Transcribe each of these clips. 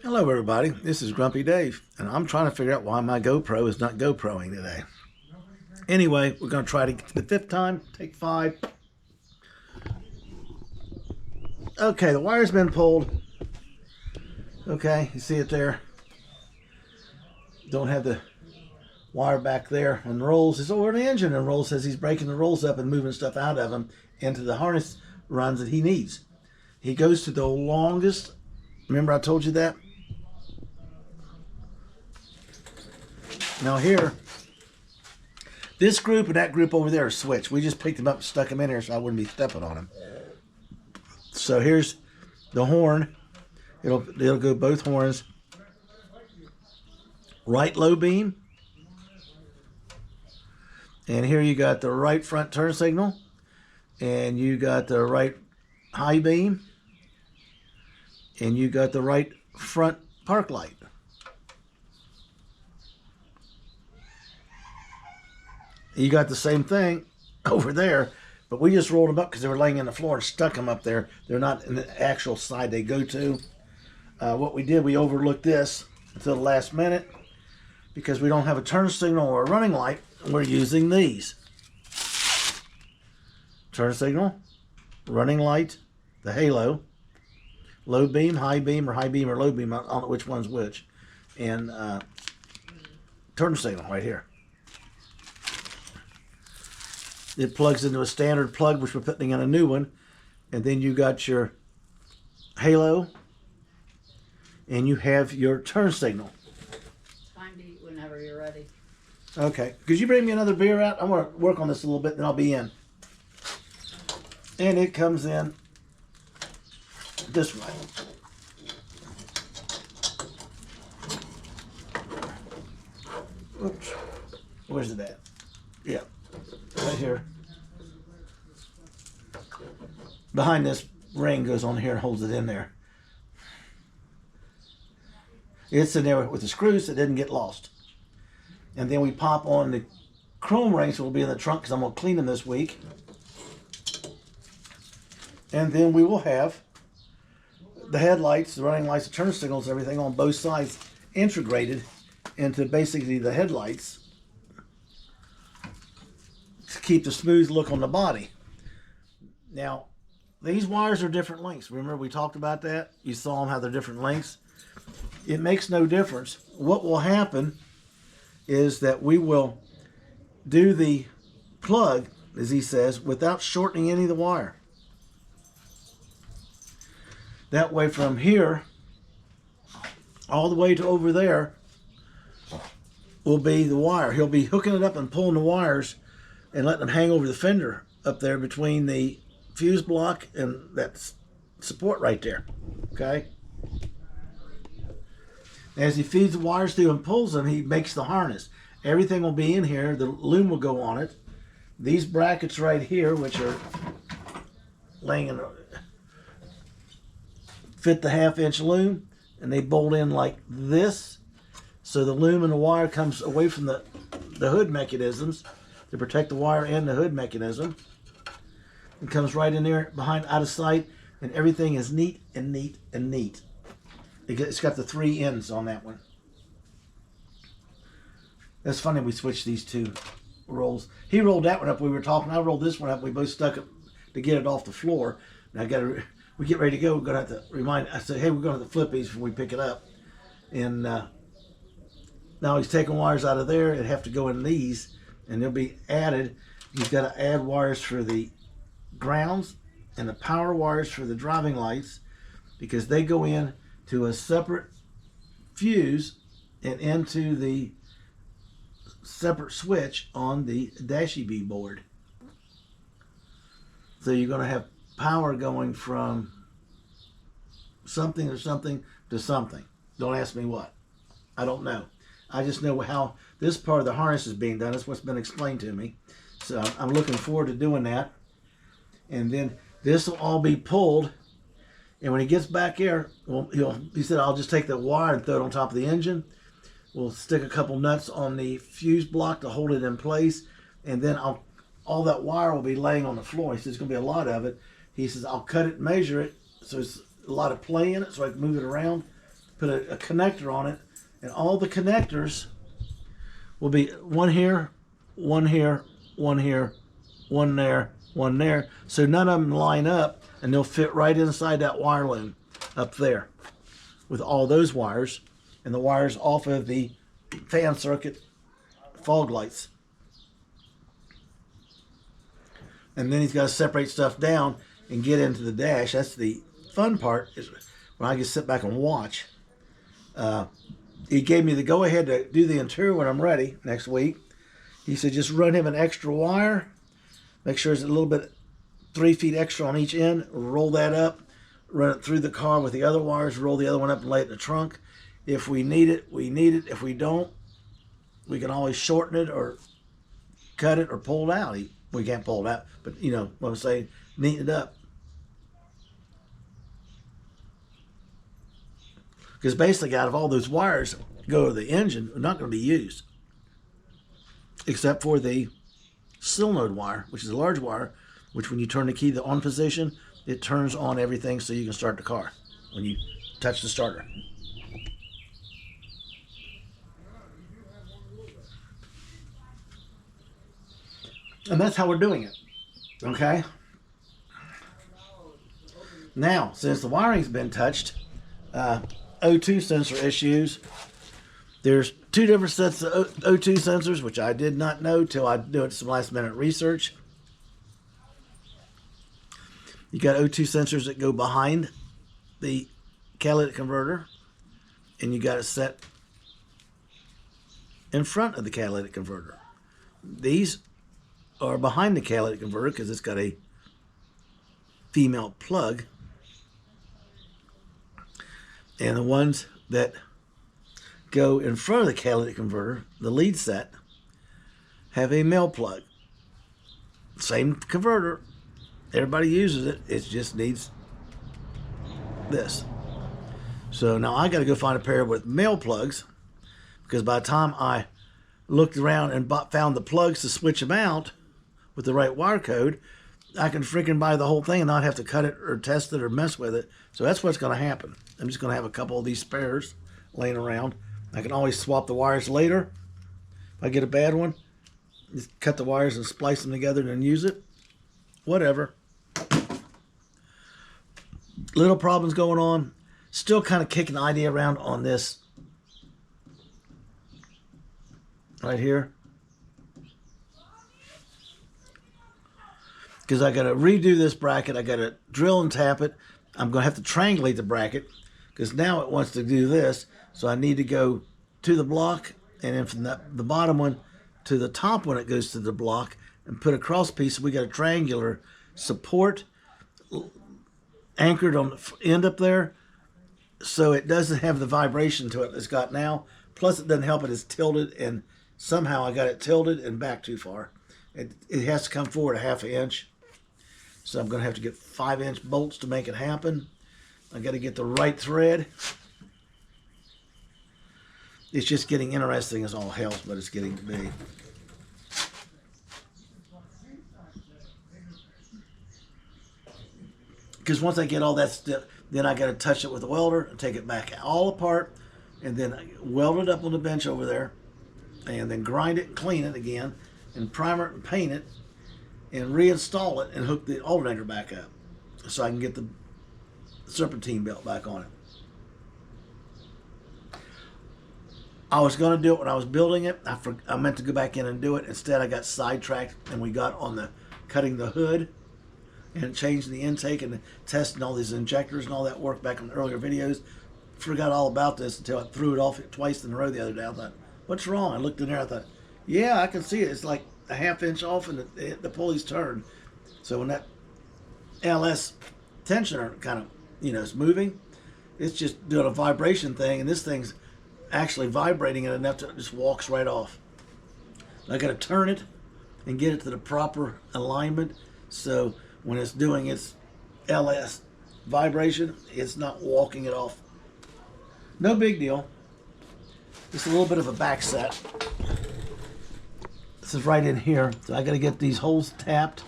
Hello everybody, this is Grumpy Dave, and I'm trying to figure out why my GoPro is not GoProing today. Anyway, we're going to try to get to the fifth time, take 5. Okay, the wire's been pulled. Okay, you see it there. Don't have the wire back there. And Rolls is over the engine, and Rolls says he's breaking the rolls up and moving stuff out of them into the harness runs that he needs. He goes to the longest, remember I told you that? Now here, this group and that group over there are switched. We just picked them up and stuck them in here so I wouldn't be stepping on them. So here's the horn. It'll go both horns. Right low beam. And here you got the right front turn signal. And you got the right high beam. And you got the right front park light. You got the same thing over there, but we just rolled them up because they were laying in the floor and stuck them up there. They're not in the actual side they go to. What we did, we overlooked this until the last minute because we don't have a turn signal or a running light. We're using these. Turn signal, running light, the halo, low beam, or high beam or low beam. I don't know which one's which. And turn signal right here. It plugs into a standard plug, which we're putting in a new one. And then you got your halo. And you have your turn signal. Time to eat whenever you're ready. Okay. Could you bring me another beer out? I'm going to work on this a little bit, and I'll be in. And it comes in this way. Oops. Where's it at? Yeah. Right here. Behind this ring goes on here and holds it in there. It's in there with the screws so it didn't get lost. And then we pop on the chrome rings that will be in the trunk because I'm going to clean them this week. And then we will have the headlights, the running lights, the turn signals, everything on both sides integrated into basically the headlights. Keep the smooth look on the body. Now, these wires are different lengths. Remember we talked about that? You saw them how they're different lengths. It makes no difference. What will happen is that we will do the plug, as he says, without shortening any of the wire. That way from here all the way to over there will be the wire. He'll be hooking it up and pulling the wires and letting them hang over the fender up there between the fuse block and that support right there. Okay? As he feeds the wires through and pulls them, he makes the harness. Everything will be in here. The loom will go on it. These brackets right here, which are laying in, fit the 1/2-inch loom, and they bolt in like this. So the loom and the wire comes away from the hood mechanisms to protect the wire and the hood mechanism. It comes right in there behind, out of sight, and everything is neat and neat and neat. It's got the 3 ends on that one. That's funny we switched these two rolls. He rolled that one up, we were talking. I rolled this one up, we both stuck it to get it off the floor. And we get ready to go, we're going to have to remind, I said, hey, we're going to have to flip these when we pick it up. And now he's taking wires out of there and have to go in these. And they'll be added. He's got to add wires for the grounds and the power wires for the driving lights because they go in to a separate fuse and into the separate switch on the MGB board. So you're going to have power going from something to something to something. Don't ask me what. I don't know. I just know how this part of the harness is being done. That's what's been explained to me. So I'm looking forward to doing that. And then this will all be pulled. And when he gets back here, well, he said, I'll just take the wire and throw it on top of the engine. We'll stick a couple nuts on the fuse block to hold it in place. And then all that wire will be laying on the floor. He says, there's going to be a lot of it. He says, I'll cut it and measure it. So it's a lot of play in it so I can move it around. put a connector on it, and all the connectors will be one here, one here, one here, one there, one there. So none of them line up, and they'll fit right inside that wire loom up there with all those wires and the wires off of the fan circuit fog lights. And then he's got to separate stuff down and get into the dash. That's the fun part, is when I can sit back and watch. He gave me the go-ahead to do the interior when I'm ready next week. He said just run him an extra wire, make sure it's a little bit 3 feet extra on each end, roll that up, run it through the car with the other wires, roll the other one up and lay it in the trunk. If we need it, we need it. If we don't, we can always shorten it or cut it or pull it out. We can't pull it out, but you know what I'm saying, neaten it up. Because basically out of all those wires that go to the engine, are not going to be used. Except for the solenoid wire, which is a large wire, which when you turn the key to the on position, it turns on everything so you can start the car when you touch the starter. And that's how we're doing it. Okay? Now, since the wiring's been touched, O2 sensor issues. There's 2 different sets of O2 sensors, which I did not know till I did some last minute research. You got O2 sensors that go behind the catalytic converter, and you got it set in front of the catalytic converter. These are behind the catalytic converter because it's got a female plug. And the ones that go in front of the catalytic converter, the lead set, have a male plug. Same converter. Everybody uses it. It just needs this. So now I got to go find a pair with male plugs, because by the time I looked around and found the plugs to switch them out with the right wire code, I can freaking buy the whole thing and not have to cut it or test it or mess with it. So that's what's going to happen. I'm just going to have a couple of these spares laying around. I can always swap the wires later. If I get a bad one, just cut the wires and splice them together and then use it. Whatever. Little problems going on. Still kind of kicking the idea around on this right here. Because I got to redo this bracket. I got to drill and tap it. I'm going to have to triangulate the bracket because now it wants to do this. So I need to go to the block, and then from the bottom one to the top one, it goes to the block, and put a cross piece. We got a triangular support anchored on the end up there, so it doesn't have the vibration to it it's got now. Plus it doesn't help it. It's tilted, and somehow I got it tilted and back too far. It has to come forward a ½ inch. So I'm going to have to get 5-inch bolts to make it happen. I got to get the right thread. It's just getting interesting as all hell, but it's getting to be. Because once I get all that stuff, then I got to touch it with a welder and take it back all apart, and then weld it up on the bench over there, and then grind it and clean it again, and primer it and paint it, and reinstall it and hook the alternator back up so I can get the serpentine belt back on it. I was going to do it when I was building it. I meant to go back in and do it. Instead, I got sidetracked, and we got on the cutting the hood and changing the intake and testing all these injectors and all that work back in the earlier videos. Forgot all about this until I threw it off twice in a row the other day. I thought, what's wrong? I looked in there. I thought, yeah, I can see it. It's like a ½ inch off, and the pulley's turned. So when that LS tensioner kind of, is moving, it's just doing a vibration thing, and this thing's actually vibrating it enough that it just walks right off. I got to turn it and get it to the proper alignment, so when it's doing its LS vibration, it's not walking it off. No big deal. Just a little bit of a back set. This is right in here, so I got to get these holes tapped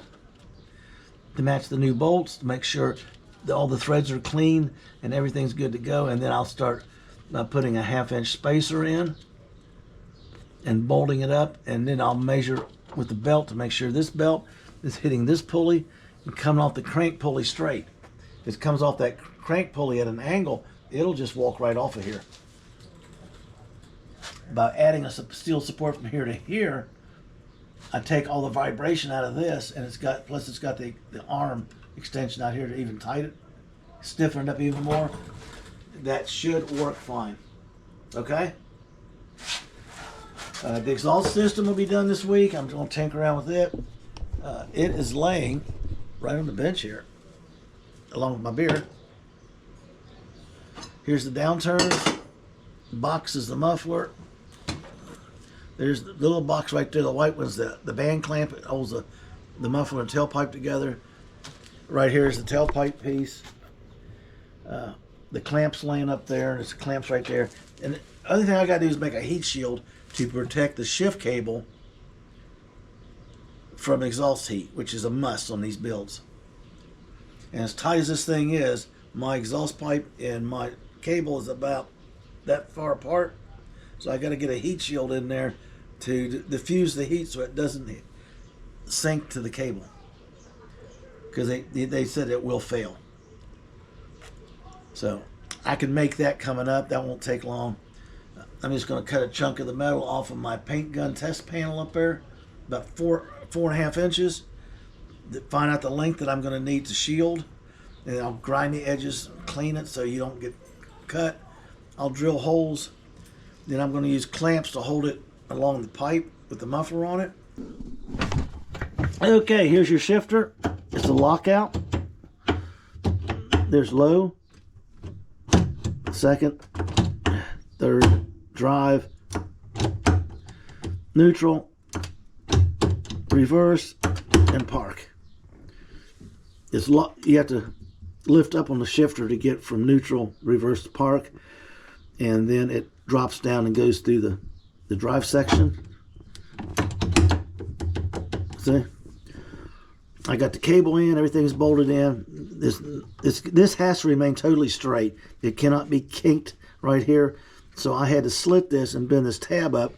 to match the new bolts, to make sure that all the threads are clean and everything's good to go, and then I'll start by putting a 1/2-inch spacer in and bolting it up, and then I'll measure with the belt to make sure this belt is hitting this pulley and coming off the crank pulley straight. If it comes off that crank pulley at an angle, it'll just walk right off of here. By adding a steel support from here to here, I take all the vibration out of this, and it's got the arm extension out here to even tighten it, stiffen it up even more. That should work fine. Okay? The exhaust system will be done this week. I'm going to tinker around with it. It is laying right on the bench here, along with my beer. Here's the downturns. The box is the muffler. There's the little box right there. The white one's the band clamp. It holds the muffler and tailpipe together. Right here is the tailpipe piece. The clamp's laying up there. There's clamps right there. And the other thing I got to do is make a heat shield to protect the shift cable from exhaust heat, which is a must on these builds. And as tight as this thing is, my exhaust pipe and my cable is about that far apart. So I got to get a heat shield in there to diffuse the heat so it doesn't sink to the cable. Because they said it will fail. So I can make that coming up. That won't take long. I'm just going to cut a chunk of the metal off of my paint gun test panel up there, about 4.5 inches. Find out the length that I'm going to need to shield, and I'll grind the edges, clean it so you don't get cut. I'll drill holes. Then I'm going to use clamps to hold it along the pipe with the muffler on it. Okay, here's your shifter. It's a lockout. There's low, second, third, drive, neutral, reverse, and park. You have to lift up on the shifter to get from neutral, reverse to park, and then it drops down and goes through the drive section. See? I got the cable in, everything's bolted in. This has to remain totally straight. It cannot be kinked right here. So I had to slit this and bend this tab up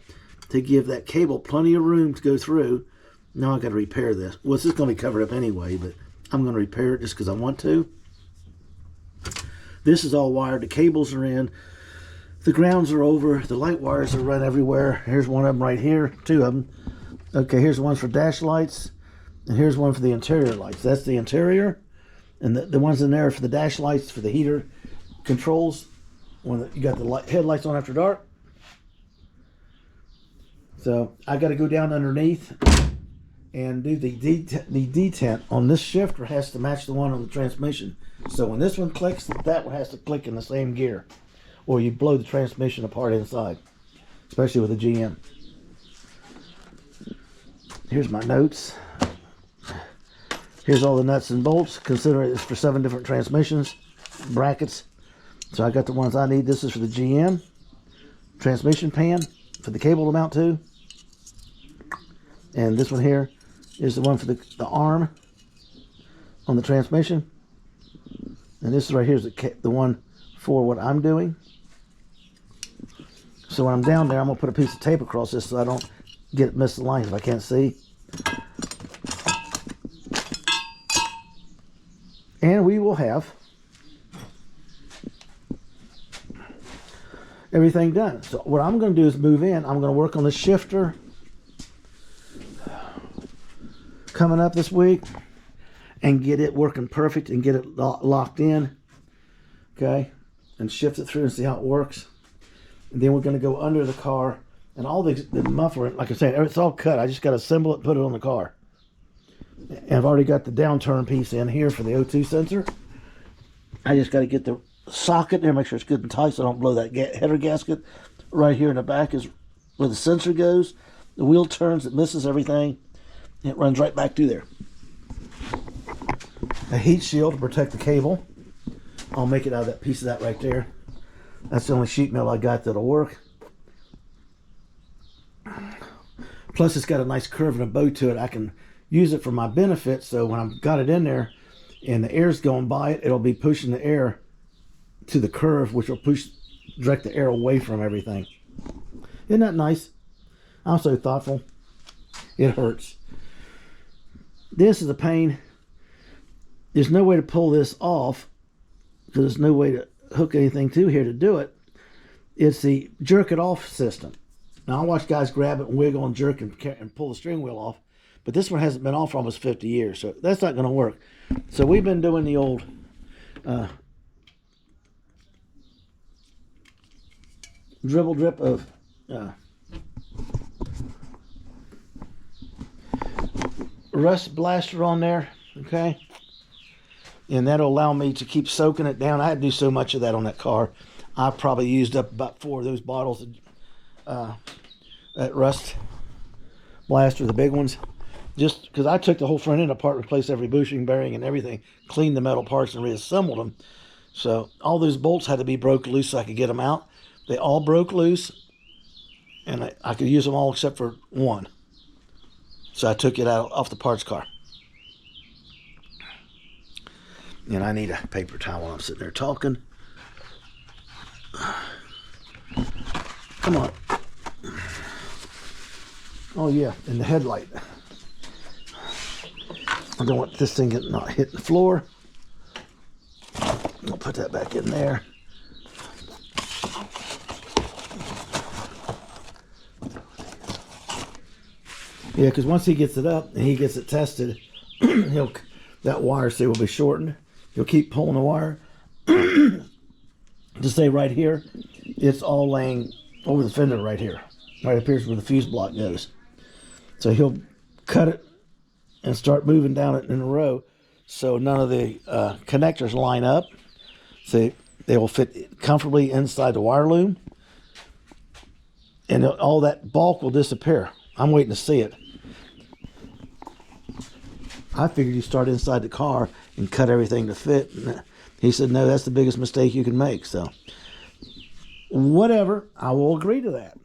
to give that cable plenty of room to go through. Now I got to repair this. Well, this is going to be covered up anyway, but I'm going to repair it just because I want to. This is all wired. The cables are in. The grounds are over. The light wires are run everywhere. Here's one of them right here. Two of them. Okay, here's one for dash lights. And here's one for the interior lights. That's the interior. And the ones in there are for the dash lights, for the heater controls. When you got the headlights on after dark. So I got to go down underneath and do the detent on this shifter. Has to match the one on the transmission. So when this one clicks, that one has to click in the same gear, or you blow the transmission apart inside, especially with a GM. Here's my notes. Here's all the nuts and bolts. Consider it's for 7 different transmissions, brackets. So I got the ones I need. This is for the GM transmission pan for the cable to mount to. And this one here is the one for the arm on the transmission. And this right here is the one for what I'm doing. So when I'm down there, I'm going to put a piece of tape across this so I don't miss the lines if I can't see. And we will have everything done. So what I'm going to do is move in. I'm going to work on the shifter coming up this week and get it working perfect and get it locked in. Okay, and shift it through and see how it works. And then we're going to go under the car, and all the muffler, like I said, it's all cut. I just got to assemble it and put it on the car. And I've already got the downturn piece in here for the O2 sensor. I just got to get the socket there, make sure it's good and tight so I don't blow that header gasket. Right here in the back is where the sensor goes. The wheel turns, it misses everything. It runs right back through there. A heat shield to protect the cable. I'll make it out of that piece of that right there. That's the only sheet metal I got that'll work. Plus it's got a nice curve and a bow to it. I can use it for my benefit, so when I've got it in there and the air's going by it, it'll be pushing the air to the curve, which will push direct the air away from everything. Isn't that nice? I'm so thoughtful. It hurts. This is a pain. There's no way to pull this off because there's no way to hook anything to here to do it. It's the jerk it off system. Now I watch guys grab it and wiggle and jerk and pull the steering wheel off, but this one hasn't been off for almost 50 years, so that's not going to work. So we've been doing the old dribble drip of rust blaster on there, okay? And that'll allow me to keep soaking it down. I had to do so much of that on that car. I probably used up about 4 of those bottles at rust blaster, the big ones, just because I took the whole front end apart, replaced every bushing, bearing, and everything, cleaned the metal parts and reassembled them. So all those bolts had to be broke loose so I could get them out. They all broke loose, and I could use them all except for one. So I took it out off the parts car. And I need a paper towel while I'm sitting there talking. Come on. Oh yeah, and the headlight. I don't want this thing not hitting the floor. I'll put that back in there. Yeah, because once he gets it up and he gets it tested, that wire say will be shortened. He'll keep pulling the wire. To say right here, it's all laying over the fender right here. Right up here's where the fuse block goes. So he'll cut it and start moving down it in a row so none of the connectors line up. So they will fit comfortably inside the wire loom. And all that bulk will disappear. I'm waiting to see it. I figured you start inside the car and cut everything to fit. And he said, no, that's the biggest mistake you can make. So, whatever, I will agree to that.